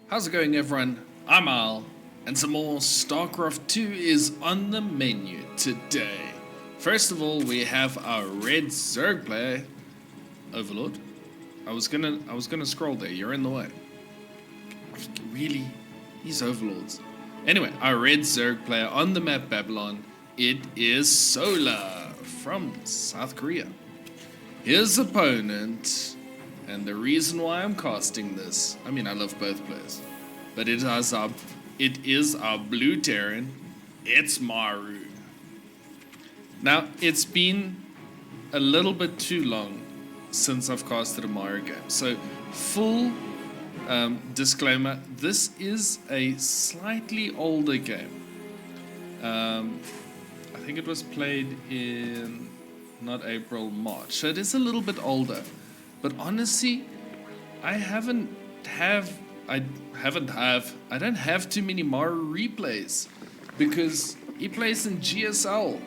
How's it going, everyone? I'm Al, and some more StarCraft 2 is on the menu today. First of all, we have our red Zerg player, Overlord. I was gonna scroll there. You're in the way. Really, these Overlords. Anyway, our red Zerg player on the map Babylon. It is Solar from South Korea. His opponent. And the reason why I'm casting this, I mean, I love both players, but it is our blue Terran. It's Maru. Now, it's been a little bit too long since I've casted a Maru game. So, full disclaimer, this is a slightly older game. I think it was played in, not April, March. So it is a little bit older. But honestly, I don't have too many Maru replays because he plays in GSL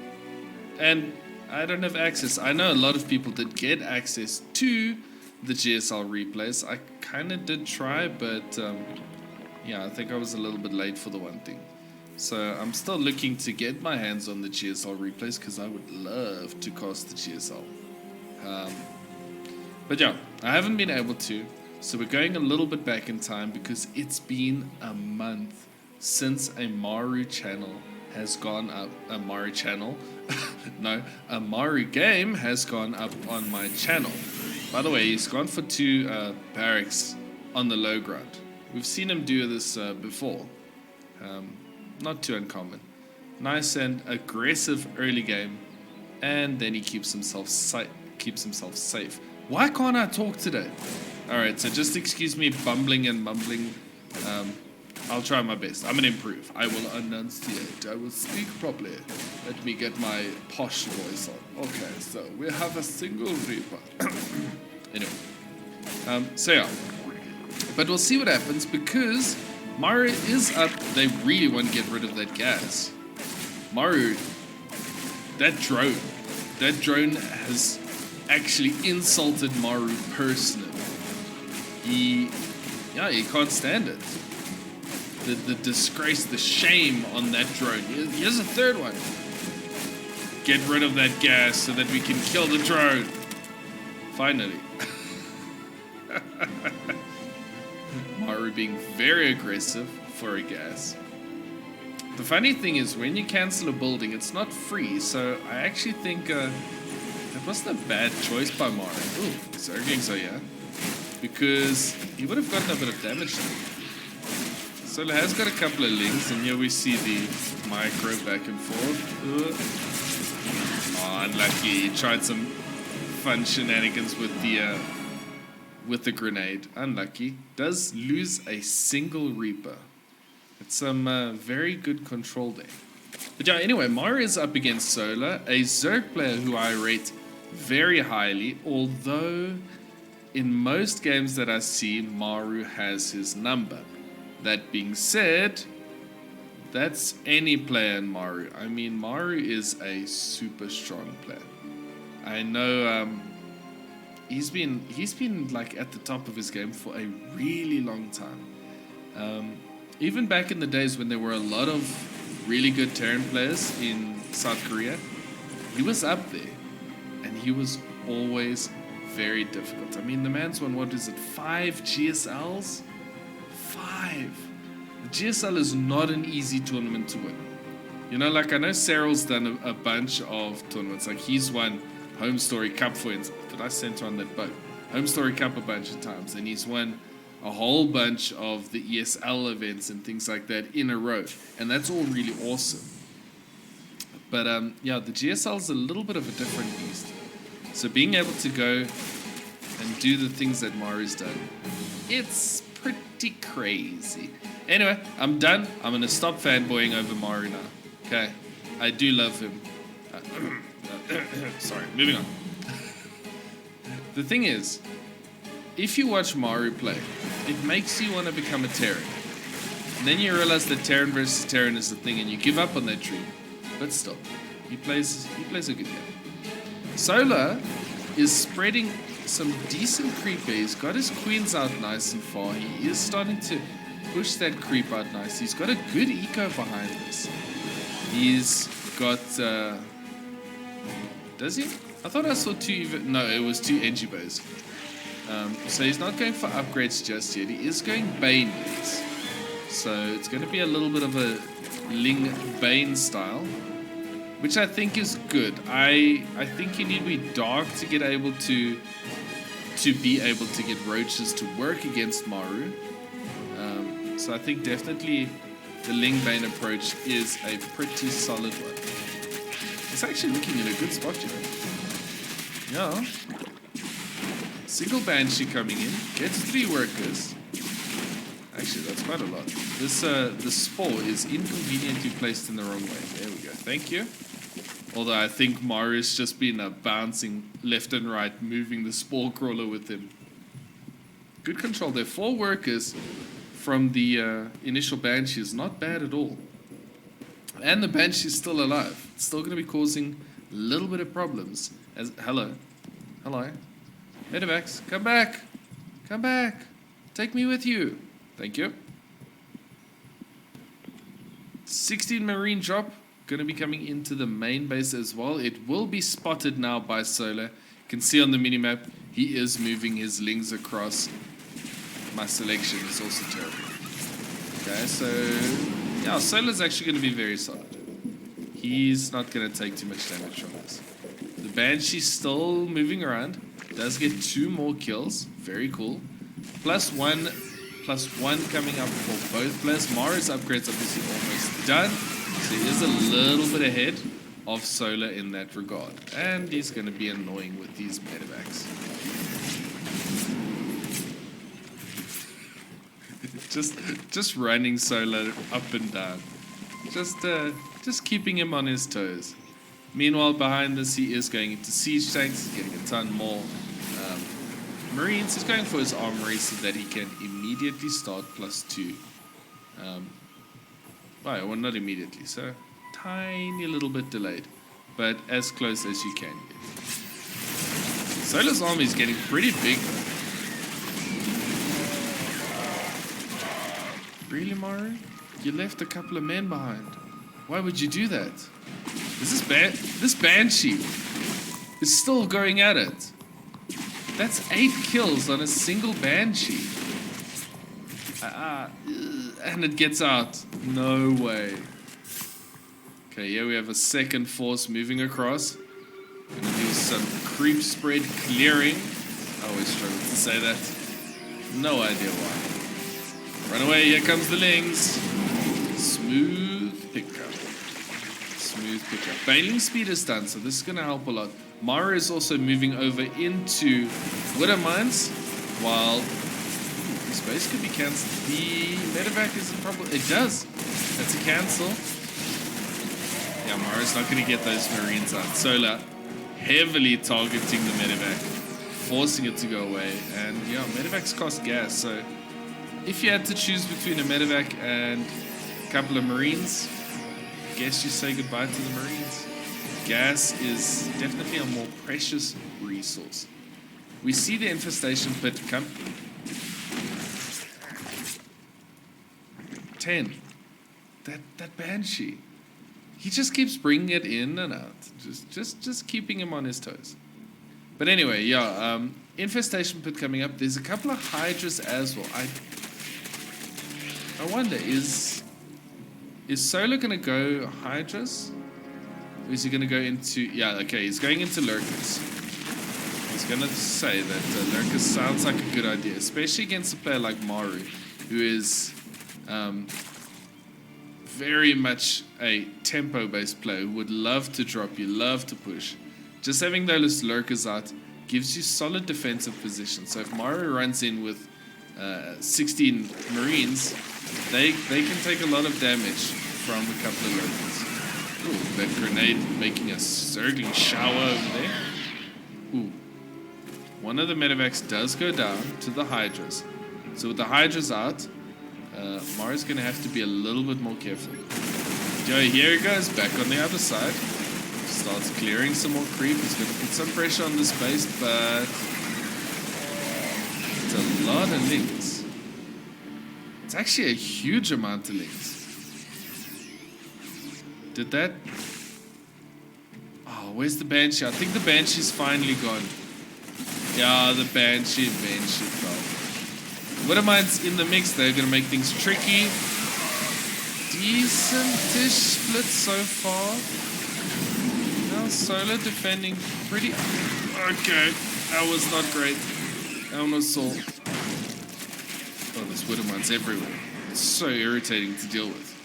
and I don't have access. I know a lot of people did get access to the GSL replays. I kind of did try, but yeah, I think I was a little bit late for the one thing. So I'm still looking to get my hands on the GSL replays because I would love to cast the GSL. But yeah, I haven't been able to, so we're going a little bit back in time because it's been a month since a Maru channel has gone up. A Maru channel? No, a Maru game has gone up on my channel. By the way, he's gone for 2 barracks on the low ground. We've seen him do this before. Not too uncommon. Nice and aggressive early game, and then he keeps himself safe. Why can't I talk today? Alright, so just excuse me bumbling and mumbling. I'll try my best. I'm gonna improve. I will enunciate. I will speak properly. Let me get my posh voice on. Okay, so we have a single Reaper. Anyway. So yeah. But we'll see what happens because Maru is up. They really want to get rid of that gas. Maru, that drone has actually insulted Maru personally. He can't stand it. The disgrace, the shame on that drone. Here's a third one. Get rid of that gas so that we can kill the drone. Finally. Maru being very aggressive for a gas. The funny thing is when you cancel a building, it's not free, so I actually think that wasn't a bad choice by Maru. Ooh, Zerging, so yeah. Because he would have gotten a bit of damage to him. Solar has got a couple of links, and here we see the micro back and forth. Oh, unlucky. He tried some fun shenanigans with the grenade. Unlucky. Does lose a single Reaper. It's some very good control there. But yeah, anyway, Maru is up against Solar, a Zerg player who I rate very highly, although in most games that I see, Maru has his number. That being said, that's any player in Maru. I mean, Maru is a super strong player. I know he's been like at the top of his game for a really long time. Even back in the days when there were a lot of really good Terran players in South Korea, he was up there. And he was always very difficult. I mean, the man's won, what is it, 5 GSLs? 5! The GSL is not an easy tournament to win. You know, like I know Cyril's done a bunch of tournaments. Like he's won Home Story Cup, for instance. Did I send her on that boat? Home Story Cup a bunch of times. And he's won a whole bunch of the ESL events and things like that in a row. And that's all really awesome. But yeah, the GSL is a little bit of a different beast. So being able to go and do the things that Maru's done, it's pretty crazy. Anyway, I'm done. I'm going to stop fanboying over Maru now. Okay? I do love him. Sorry, moving on. The thing is, if you watch Maru play, it makes you want to become a Terran. And then you realize that Terran versus Terran is the thing and you give up on that dream. But still, he plays a good game. Solar is spreading some decent creep. He's got his queens out nice and far. He is starting to push that creep out nice. He's got a good eco behind this. He's got... does he? I thought I saw 2 even... No, it was 2 Engie bows. So he's not going for upgrades just yet. He is going Bane needs. So it's going to be a little bit of a Ling Bane style, which I think is good. I think you need to be dark to get able to be able to get roaches to work against Maru. So I think definitely the Ling Bane approach is a pretty solid one. It's actually looking in a good spot, you know. Yeah. Single Banshee coming in, gets 3 workers. Actually, that's quite a lot. This the spore is inconveniently placed in the wrong way. There we go. Thank you. Although I think Maru's just been bouncing left and right, moving the spore crawler with him. Good control there. 4 workers from the initial Banshee is not bad at all. And the Banshee's still alive. It's still going to be causing a little bit of problems. Hello. Medevacs, come back. Come back. Take me with you. Thank you. 16 Marine drop. Going to be coming into the main base as well. It will be spotted now by Solar. You can see on the minimap, he is moving his lings across. My selection is also terrible. Okay, so yeah, Solar's actually going to be very solid. He's not going to take too much damage from this. The Banshee's still moving around. Does get 2 more kills. Very cool. +1 coming up for both players. Maru's upgrade's obviously almost done. So he is a little bit ahead of Solar in that regard. And he's going to be annoying with these medevacs. just running Solar up and down. Just keeping him on his toes. Meanwhile, behind this, he is going into siege tanks. He's getting a ton more Marines. He's going for his armory so that he can immediately start +2. Well, not immediately, so tiny little bit delayed, but as close as you can get. Solar's army is getting pretty big. Really, Maru? You left a couple of men behind. Why would you do that? This Banshee is still going at it. That's 8 kills on a single Banshee. And it gets out. No way. Okay, here we have a second force moving across. Gonna do some creep spread clearing. I always struggle to say that. No idea why. Run away, here comes the lings. Smooth pickup. Smooth pickup. Baneling speed is done, so this is gonna help a lot. Maru is also moving over into Widow Mines, while this base could be cancelled. The medevac is a problem. It does. That's a cancel. Yeah, Maru's not going to get those Marines out. Solar heavily targeting the medevac, forcing it to go away. And yeah, medevacs cost gas. So if you had to choose between a medevac and a couple of Marines, I guess you say goodbye to the Marines. Gas is definitely a more precious resource. We see the infestation pit come. 10. That Banshee. He just keeps bringing it in and out. Just keeping him on his toes. But anyway, yeah, infestation pit coming up. There's a couple of Hydras as well. I wonder, is Solar gonna go Hydras? Or is he gonna go into... Yeah, okay, he's going into Lurkers. I was gonna say that Lurkers sounds like a good idea, especially against a player like Maru, who is very much a tempo-based player who would love to drop you, love to push. Just having those Lurkers out gives you solid defensive position. So if Maru runs in with 16 Marines, they can take a lot of damage from a couple of Lurkers. Ooh, that grenade making a Zergling shower over there. Ooh. One of the medevacs does go down to the Hydras. So with the Hydras out, Maru's going to have to be a little bit more careful. Yo, here he goes, back on the other side. Starts clearing some more creep. He's going to put some pressure on this base, but it's a lot of links. It's actually a huge amount of links. Did that? Oh, where's the Banshee? I think the Banshee's finally gone. Yeah, the Banshee eventually fell. Widowmine's in the mix. They're going to make things tricky. Decent-ish split so far. Now Solar defending pretty... Okay, that was not great. That one was Soul. Oh, there's Widowmines everywhere. It's so irritating to deal with.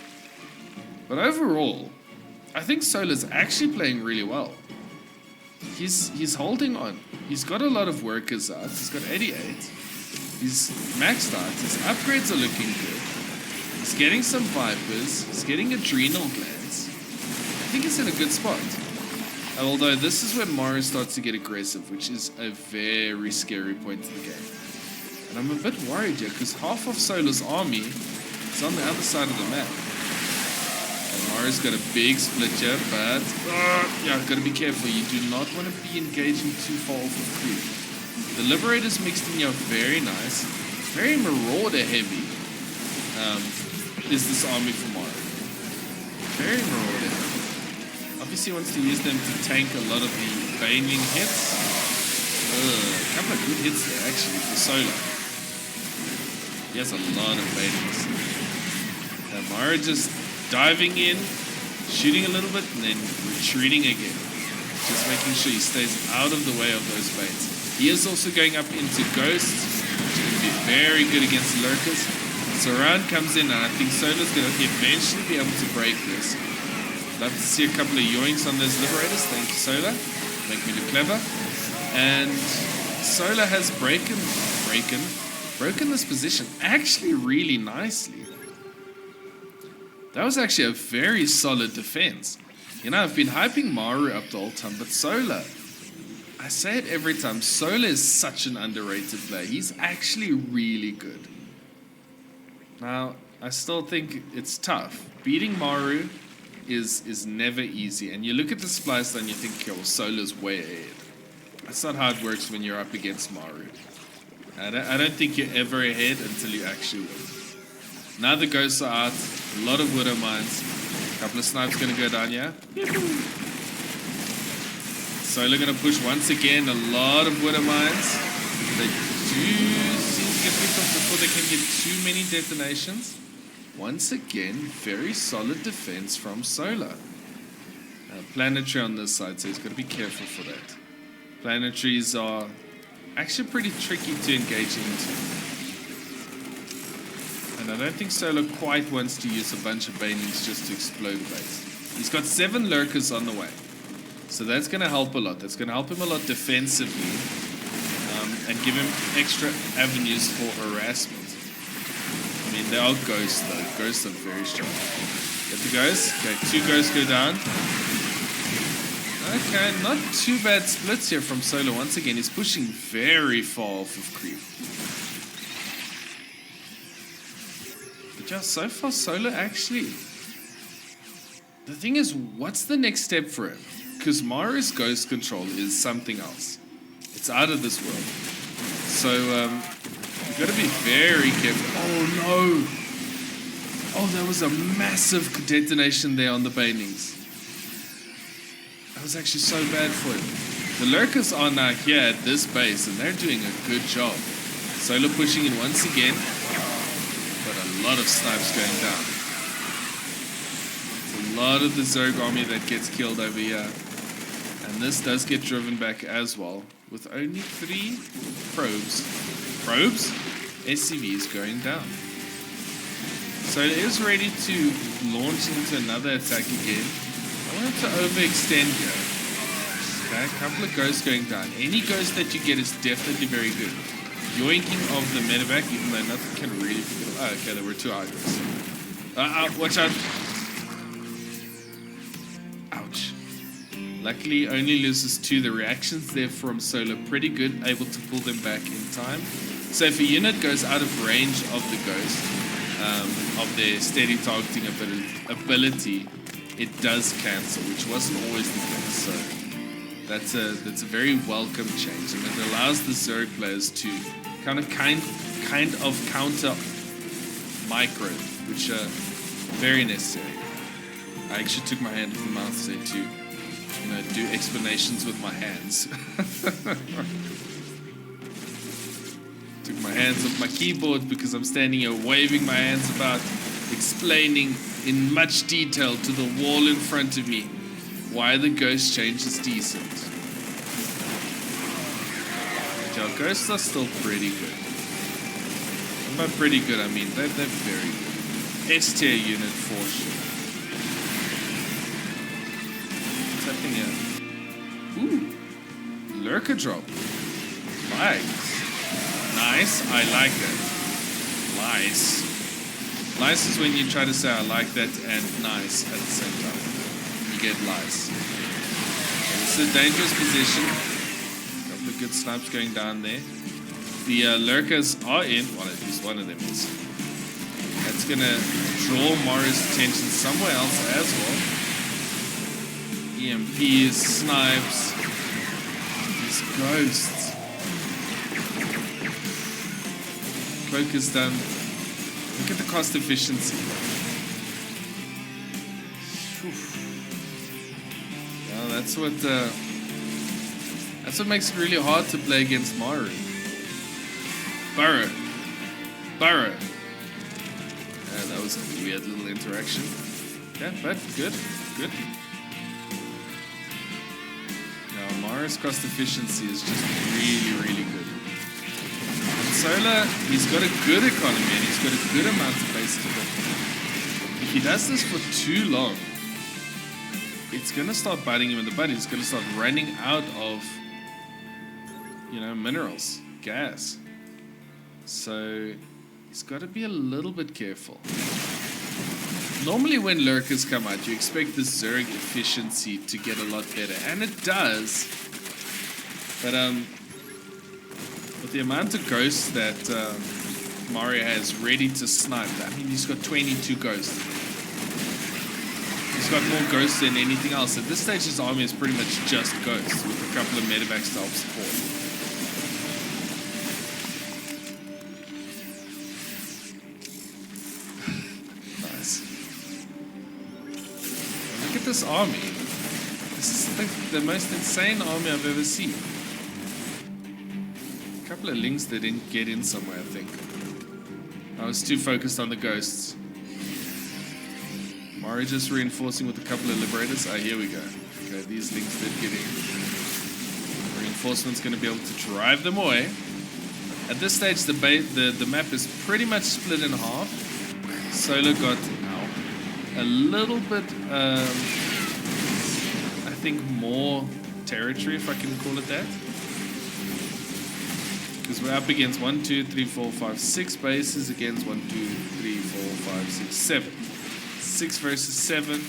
But overall, I think Solar's actually playing really well. He's holding on. He's got a lot of workers out. He's got 88. He's maxed out. His upgrades are looking good. He's getting some Vipers. He's getting adrenal glands. I think he's in a good spot. Although this is when Maru starts to get aggressive, which is a very scary point in the game. And I'm a bit worried here, because half of Solar's army is on the other side of the map. And Maru's got a big split here, but... yeah, gotta be careful. You do not want to be engaging too far off of creep. The Liberator's mixed in here very nice. Very Marauder heavy. Is this army for Maru. Very Marauder heavy. Obviously wants to use them to tank a lot of the Baneling hits. A couple of good hits there actually for Solar. He has a lot of Banelings. Maru just diving in, shooting a little bit, and then retreating again. Just making sure he stays out of the way of those baits. He is also going up into Ghosts, which is going to be very good against Lurkers. So round comes in, and I think Solar's going to eventually be able to break this. Love to see a couple of yoinks on those Liberators. Thank you, Solar. Make me look clever. And Solar has broken this position actually really nicely. That was actually a very solid defense. You know, I've been hyping Maru up the whole time, but Solar, I say it every time, Solar is such an underrated player. He's actually really good. Now, I still think it's tough. Beating Maru is never easy. And you look at the splice and you think, okay, well, Solar's way ahead. That's not how it works when you're up against Maru. I don't think you're ever ahead until you actually win. Now the ghosts are out. A lot of Widow Mines. A couple of snipes going to go down here. Solar going to push once again. A lot of Widow Mines. They do seem to get picked off before they can get too many detonations. Once again, very solid defense from Solar. Planetary on this side, so he's got to be careful for that. Planetaries are actually pretty tricky to engage into. And I don't think Solar quite wants to use a bunch of Banelings just to explode a base. He's got 7 Lurkers on the way. So that's going to help a lot. That's going to help him a lot defensively. And give him extra avenues for harassment. I mean, they are ghosts though. Ghosts are very strong. Get the ghosts. Okay, 2 ghosts go down. Okay, not too bad splits here from Solar. Once again, he's pushing very far off of creep. But yeah, so far Solar actually... The thing is, what's the next step for him? Because Maru's ghost control is something else. It's out of this world. So, you've got to be very careful. Oh no! Oh, there was a massive detonation there on the Banelings. That was actually so bad for him. The Lurkers are now here at this base, and they're doing a good job. Solar pushing in once again, but a lot of snipes going down. It's a lot of the Zerg army that gets killed over here. And this does get driven back as well, with only 3 probes. Probes? SCVs going down. So it is ready to launch into another attack again. I want to overextend here. Okay, a couple of ghosts going down. Any ghost that you get is definitely very good. Yoinking of the medevac, even though nothing can really pick it up. Oh, okay, there were 2 hydras. Watch out. Ouch. Luckily, only loses 2. The reactions there from Solar pretty good, able to pull them back in time. So if a unit goes out of range of the ghost, of their steady targeting ability, it does cancel, which wasn't always the case. So that's a very welcome change, and it allows the Zerg players to kind of counter micro, which are very necessary. I actually took my hand in the mouth there to, do explanations with my hands. Took my hands off my keyboard because I'm standing here waving my hands about, explaining in much detail to the wall in front of me why the ghost change is decent. But yeah, ghosts are still pretty good. And by pretty good, I mean they're very good. S tier unit for sure. What's happening here? Ooh, lurker drop. Nice. Nice, I like that. Nice. Nice is when you try to say I like that and nice at the same time. You get lice. Okay, this is a dangerous position. A couple of good snipes going down there. The lurkers are in. Well, at least one of them is. That's going to draw Maru's attention somewhere else as well. EMPs, snipes. These ghosts. Cloak is done. Look at the cost efficiency. Well, that's what makes it really hard to play against Maru. Burrow. That was a weird little interaction. Yeah, but good. Now Maru's cost efficiency is just really good. Solar, he's got a good economy and he's got a good amount of base to build. If he does this for too long, it's going to start biting him in the butt. He's going to start running out of, minerals, gas. So he's got to be a little bit careful. Normally when lurkers come out, you expect the Zerg efficiency to get a lot better. And it does. But, with the amount of ghosts that Maru has ready to snipe, I mean, he's got 22 ghosts. He's got more ghosts than anything else. At this stage, his army is pretty much just ghosts with a couple of medevacs to help support. Nice. Look at this army. This is the most insane army I've ever seen. Couple of links that didn't get in somewhere, I think. I was too focused on the ghosts. Maru just reinforcing with a couple of liberators. Ah, here we go. Okay, these links did get in. Reinforcement's going to be able to drive them away. At this stage, the map is pretty much split in half. Solar got a little bit, I think, more territory, if I can call it that. Because we're up against 1, 2, 3, 4, 5, 6 bases against 1, 2, 3, 4, 5, 6, 7. 6 versus 7.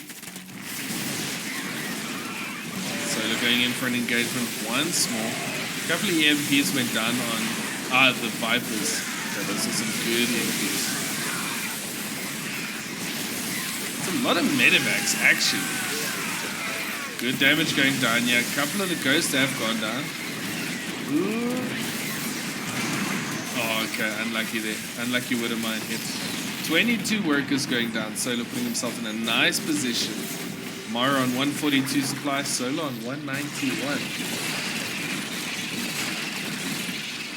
Solar going in for an engagement once more. A couple of EMPs went down on the Vipers. Okay, those are some good EMPs. It's a lot of medevacs actually. Good damage going down here. A couple of the ghosts have gone down. Ooh. Oh, okay, unlucky there. Unlucky with a mine hit. 22 workers going down. Solar putting himself in a nice position. Maru on 142 supply. Solar on 191.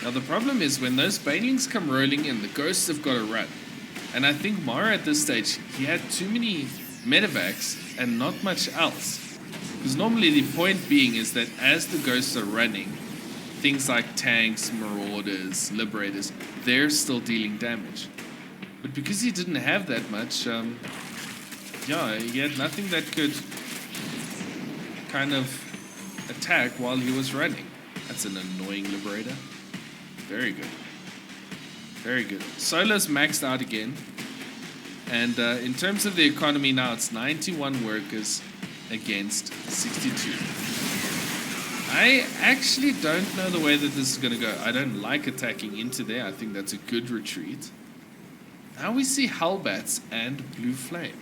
Now the problem is when those banelings come rolling in, the ghosts have got to run. And I think Maru at this stage, he had too many medevacs and not much else. Because normally the point being is that as the ghosts are running, things like tanks, marauders, liberators, they're still dealing damage. But because he didn't have that much, he had nothing that could kind of attack while he was running. That's an annoying liberator. Very good. Very good. Solar's maxed out again. And in terms of the economy now, it's 91 workers against 62. I actually don't know the way that this is going to go. I don't like attacking into there. I think that's a good retreat. Now we see Hellbats and Blue Flame.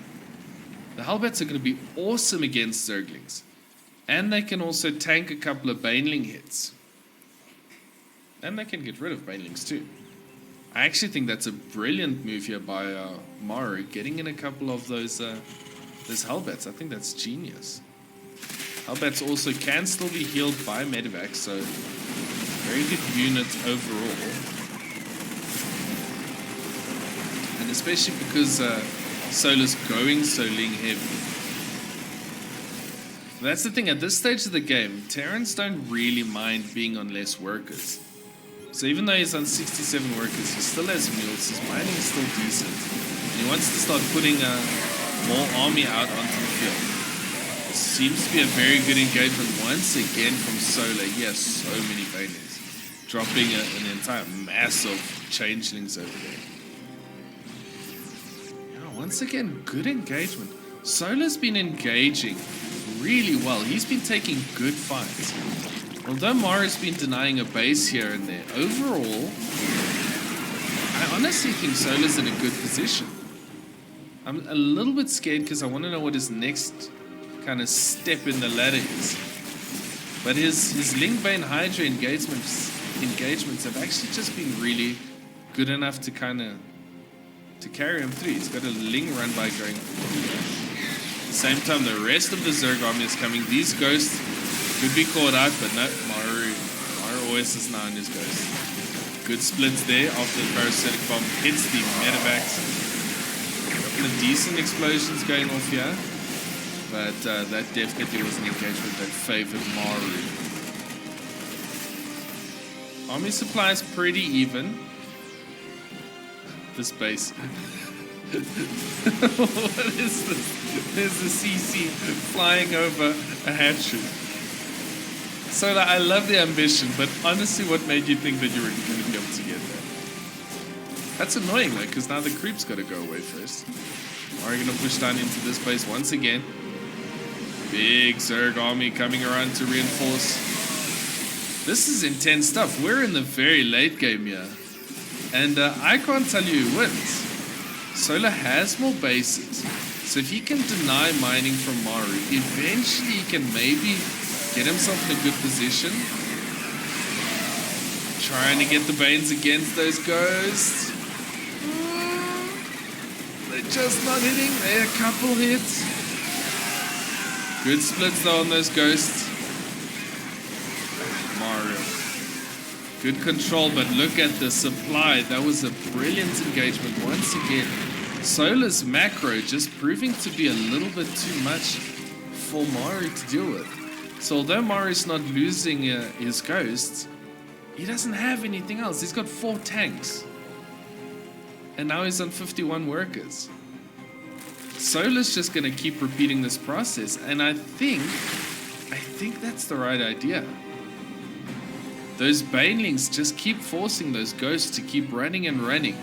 The Hellbats are going to be awesome against Zerglings. And they can also tank a couple of Baneling hits. And they can get rid of Banelings too. I actually think that's a brilliant move here by Maru, getting in a couple of those Hellbats. I think that's genius. Hellbats also can still be healed by Medivac, so very good unit overall. And especially because Solar's going so Ling heavy. That's the thing, at this stage of the game, Terrans don't really mind being on less workers. So even though he's on 67 workers, he still has mules, his mining is still decent. And he wants to start putting more army out onto the field. This seems to be a very good engagement once again from Solar. He has so many Banelings, dropping an entire mass of changelings over there. Yeah, once again, good engagement. Solar's been engaging really well. He's been taking good fights. Although Maru's been denying a base here and there, overall, I honestly think Solar's in a good position. I'm a little bit scared because I want to know what his next kind of step in the ladder is. But his Lingbane Hydra engagements have actually just been really good enough to kind of carry him through. He's got a Ling run by going forward. At the same time, the rest of the Zerg army is coming. These ghosts could be caught out, but no, Maru always is now in his ghost. Good splits there after the parasitic bomb hits the medevacs. Couple of decent explosions going off here, but that definitely was an engagement that favored Maru. Army supply is pretty even. This base. What is this? There's a CC flying over a hatchery. Solar, I love the ambition, but honestly, what made you think that you were going to be able to get there? That's annoying, though, because now the creep's got to go away first. Are you going to push down into this base once again? Big Zerg army coming around to reinforce. This is intense stuff. We're in the very late game here. And I can't tell you who wins. Solar has more bases. So if he can deny mining from Maru, eventually he can maybe get himself in a good position. Trying to get the Banes against those ghosts. They're just not hitting. They're a couple hits. Good splits though on those ghosts. Maru. Good control, but look at the supply. That was a brilliant engagement once again. Solar's macro just proving to be a little bit too much for Maru to deal with. So although Maru's not losing his ghosts, he doesn't have anything else. He's got 4 tanks. And now he's on 51 workers. Solar's just going to keep repeating this process. And I think that's the right idea. Those Banelings just keep forcing those ghosts to keep running and running.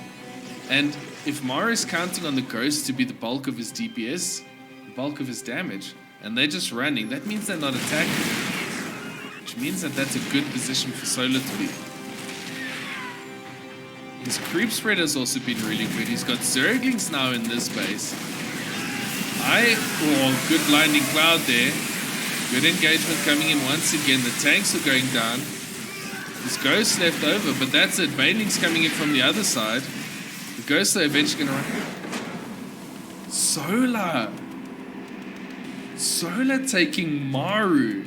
And if Maru's counting on the ghosts to be the bulk of his DPS, the bulk of his damage, and they're just running, that means they're not attacking. Which means that that's a good position for Solar to be. His creep spread has also been really good. He's got Zerglings now in this base. Good blinding cloud there. Good engagement coming in once again. The tanks are going down. There's ghosts left over, but that's it. Banelings coming in from the other side. The ghosts are eventually going to run. Solar taking Maru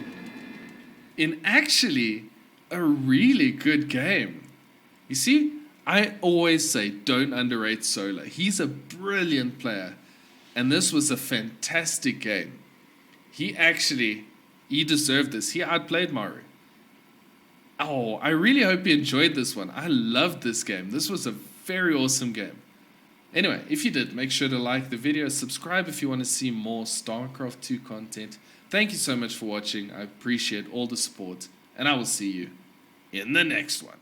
in actually a really good game. You see, I always say don't underrate Solar. He's a brilliant player. And this was a fantastic game. He deserved this. He outplayed Maru. Oh, I really hope you enjoyed this one. I loved this game. This was a very awesome game. Anyway, if you did, make sure to like the video, subscribe if you want to see more StarCraft 2 content. Thank you so much for watching. I appreciate all the support, and I will see you in the next one.